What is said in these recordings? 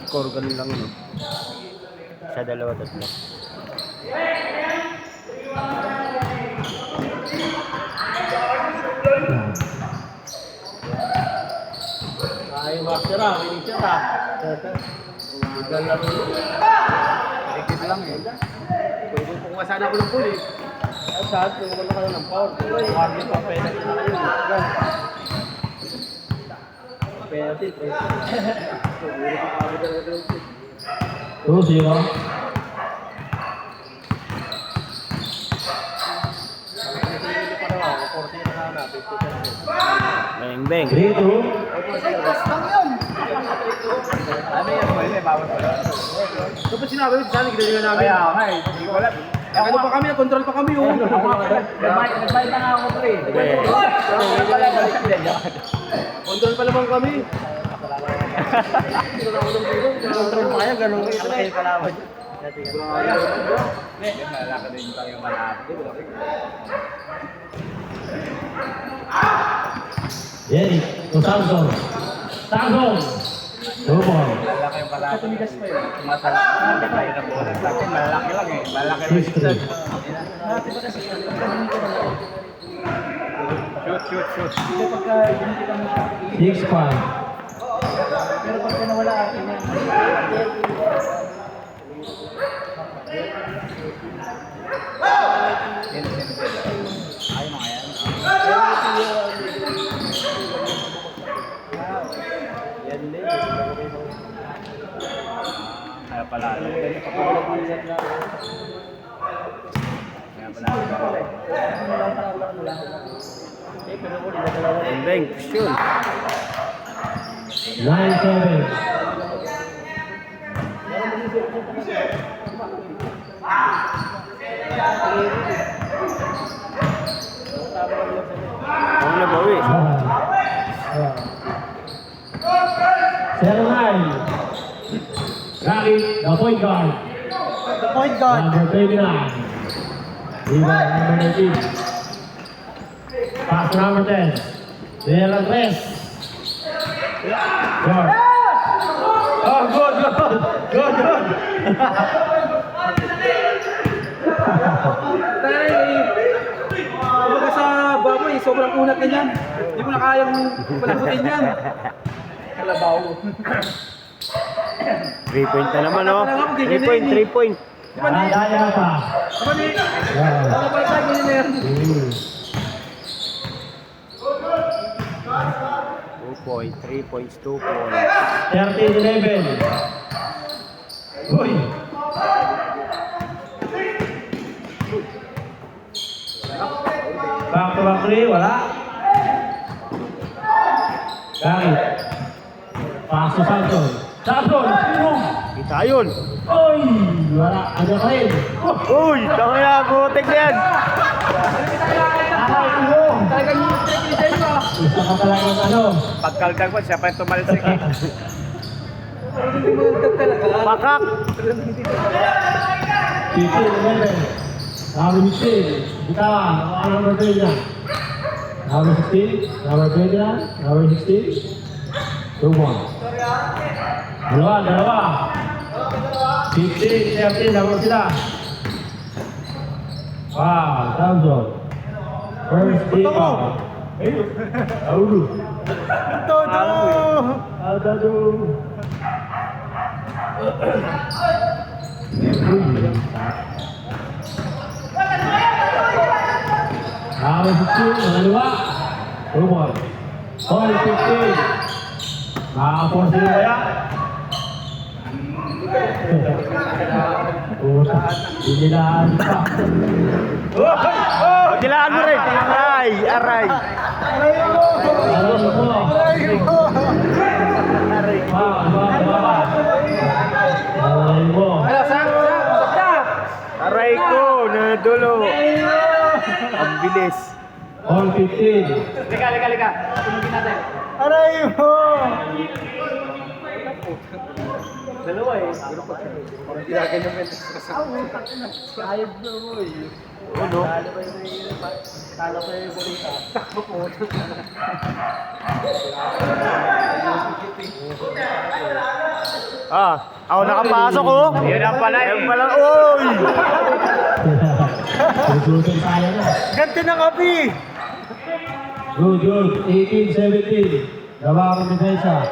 Score ganun lang no. Sa 2-3. Ay, master ah, minisya ah. Legal lang yun. Rikit lang eh. Pwede kung masana ko ng pulis. Ay, saan? Kung wala ka lang ng power. Warning pa penalty na kayo. Penalty. Pwede ka kami talaga. 2-0. Beng beng. 3-2. Ano yan? May bawal pa. Dapat sinabi mo, sana ginalingan namin. Kaya, ay, hindi ko alam. Ano pa kami, control pa kami oh. Nagbayad na nga ako pre. Control pa naman kami. Control pa kaya, ganun kayo kalaban. Malaka din tayo malapit. Jerry, to Samson. Samson. 2 ball. Malaki yung palaki. Tumigas pa yun. Malaki tayo na bola. Sa akin, malaki lang eh. Malaki lang. 6-3. Shoot. 6-5. Pero pag nawala akin yan. Ayaw mga yan. Yan din. Kaya pala. Beng beng. Shoot. 9-7. Ang nabawi. 7-9. Rocky, the point guard. The point guard. Number 29. Viva, number 19. Pass to number 10. De La Tres. Guard. Oh, good. Kumbaga sa baboy, sobrang unat na yan. Hindi mo na kayang palagutin yan. Kalabaw. 3-point na naman oh. 3 point. Daya pa. Ano ni? Yeah. Ano ba tayo ganyan na yan? 2 points, 3 points, 2 points. 13-11. Uy. Back to back three, wala. Gary. Pass to Samson. Samson, sino? Kita yun. Uy, wala. Ano ka rin? Uy, tama na, butik na yan. Akay mo. Talagang yung trade mo. Isa ka talagang ano. Pagkalkal mo, siya pa yung tumalsik eh. Pakak. 15-11. Number 16. Bitawan. Ang number 3 na. Number 16. Number 20 na. Number 16. 2-1. Dalawa. 15, 17, number sila. Wow, Samson. First team out. Audu. Audu. Number 15, dalawa. 2-1. All 15. Makakuha sila kaya? Dinilaan pa. Dilaan mo rin. Aray. Alam mo. Alam mo. Aray ko, nadulo. Ang bilis. All 15. Lika. Tumugin natin. Aray mo. Dalawa eh. Parang tinagan yung mentas sa ayod na mo eh. Ano? Talo pa yung balita. Takbo po. Ah, ako nakapasok oh. Yan ang pala eh. Yan pala, oy! Susunod tayo na. Ganti ng kapi! Good, good. 18-17. Gawa ang depensa.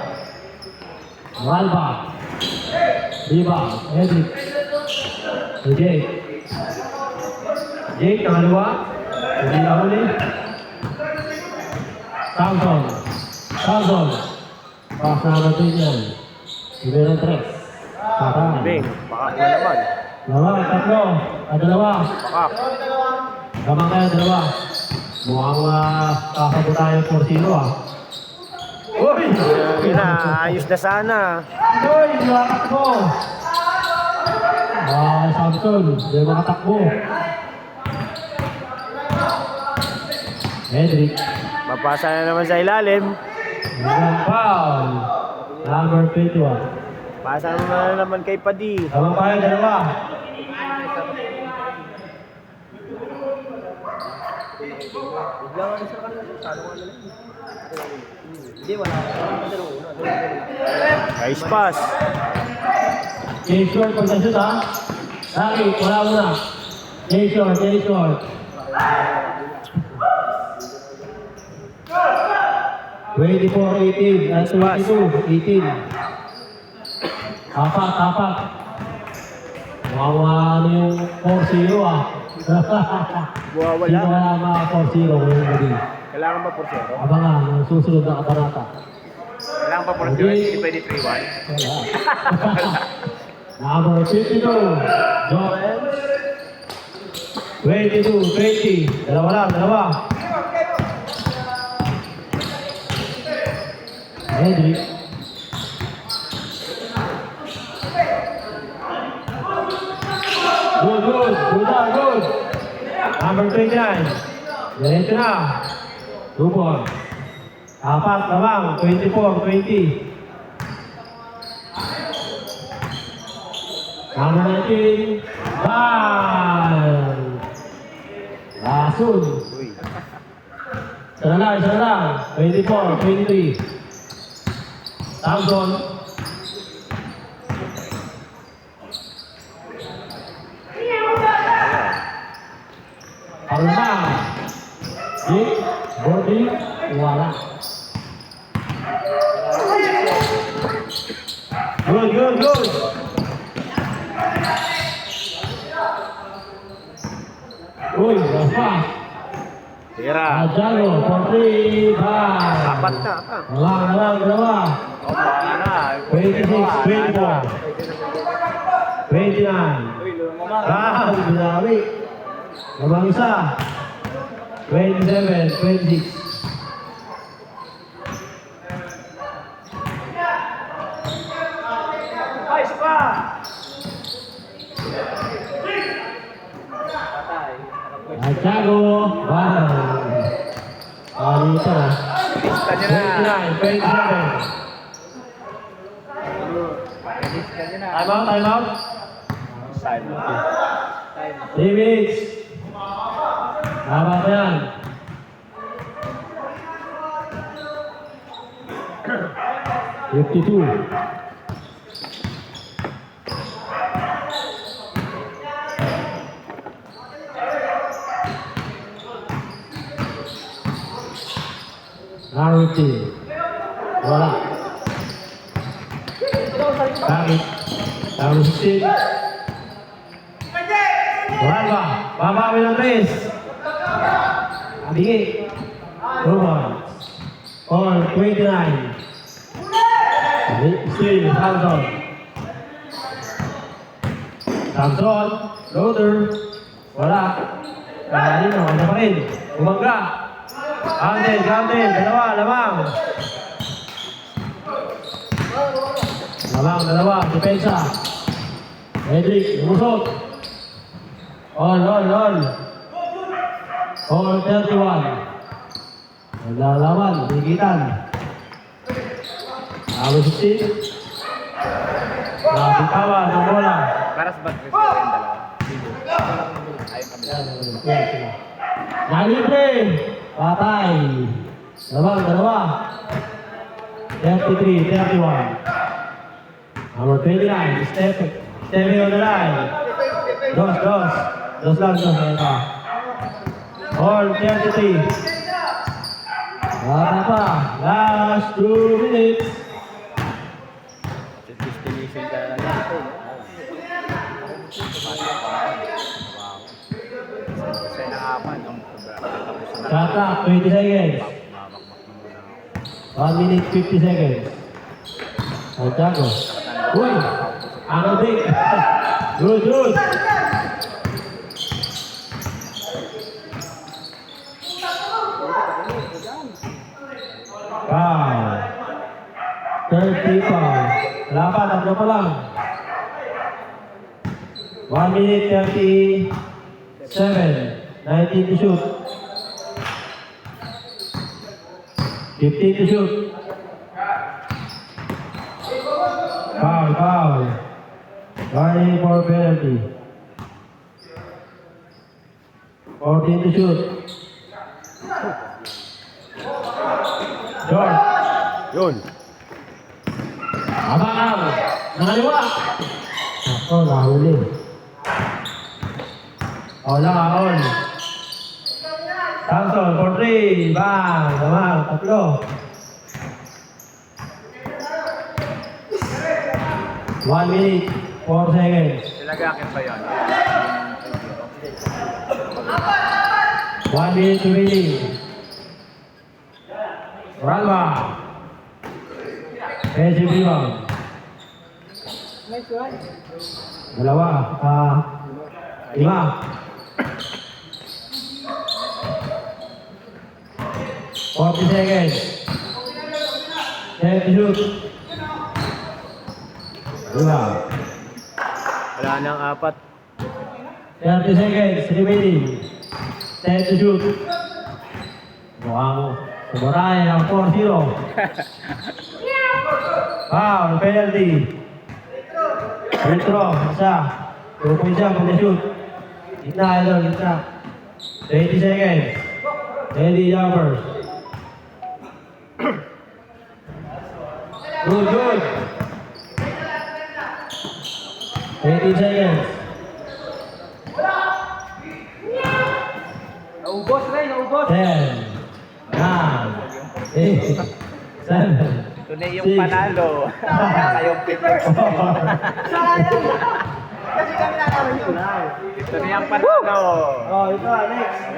Malba. Diba? Edric. Si Jake. Jake, nakalawa. Hindi na huli. Samson. Samson. Pass na natin yan. Numero 3. Patay. Bing, baka mo naman. Dalawa, tatlo. Dalawa. Baka. Gamang kayo, dalawa. Mukhang kakabo tayo 4-0 ah. Uy! Yun na, ayos na sana. Uy! Nakatakbo! Samson, hindi makatakbo. Hedrick. Mapasa na naman sa ilalim. Isang foul. Number 21. Pasa na naman kay Padi. Gamang kayo, dalawa. Nice pass. K-short pagkasut ha. Saki, wala mo na. K-short, K-short. 24-18 at 22-18. Tapak. Ano yung 4-0 ah. Buha Sino wala. wala mga 4-0 ngayong gabi? Kailangan ba por zero? Abangan ang susunod na kabanata. Kailangan pa por Hindi. zero, hindi pwede 3-1. Wala. Number 52, Joel. 22-20. Dalawa. Hedrick. Good. Number 29. Diretso na. Rubon. Apat lamang. 24-20. Number 19. Bang! Lasun. Uy. Isa na lang. 24-23. Samson. Alma. Jake. Body. Wala. Good. Uy, fast. Tira. Adjalo, 43, Apat na. Walang, dalawa. O, baka na. 26, 24. 29. Grabe. Labang isa. 27, 26. Santiago. Wow. Dito. Lista nyo na. 29, 27. Time out. Side. 3 minutes. Tama ba yan? $52. Narity. Wala. Bakit? Tawag 16. Wala ba? Babawi ng 3. Abigi. Roman. Or 29. Still, Samson. Samson. Loader. Wala. Kanino, ano pa rin? Umangga. Counted. Dalawa, lamang. Dalawa. Depensa. Hedrick, umusot. On. All 31. Nalalaman, higitan. Talo 16. Nabitawan ng bola. Para sa basketball yung dalawa. Ayun kami. Nalibre. Patay. Dalawa. 33-31. Number 29, stepping on the line. Dos lang. All 33. Bata pa. Last 2 minutes. Destination ka na lang. Kasi nakapan. Shot clock, 20 seconds. 1 minute, 50 seconds. Santiago. Uy! Ano big? Good. Foul. 30 foul. Wala pa, tatlo pa lang. 1 minute, 37. 19 to shoot. 15 to shoot. Foul. Running for penalty. 14 to shoot. George. Yun. Abang. Nakaliwa. Ako, nahuli. On. Samson for 3. Bang. Damang. Tatlo. 1 minute, 4 seconds. Ilagakin ba yun? 1 minute remaining. Ralma. Offensive rebound. Dalawa. 5. 40 seconds. 10 to shoot. 2. Wala nang 4. 30 seconds remaining. 10 to shoot. Mukhang sumarayan ang 4-0. Foul, penalty. Free throw, isa. 2 points siya pag na-shoot. Gitna. 20 seconds. Ready, jumpers. Good. 18 seconds. Naubos, Ray, naubos. 10, 9, 8, 7, Ito na yung panalo. Kayong pick. Kasi kami nakawin yun. Ito na yung panalo. Oh, ito, next.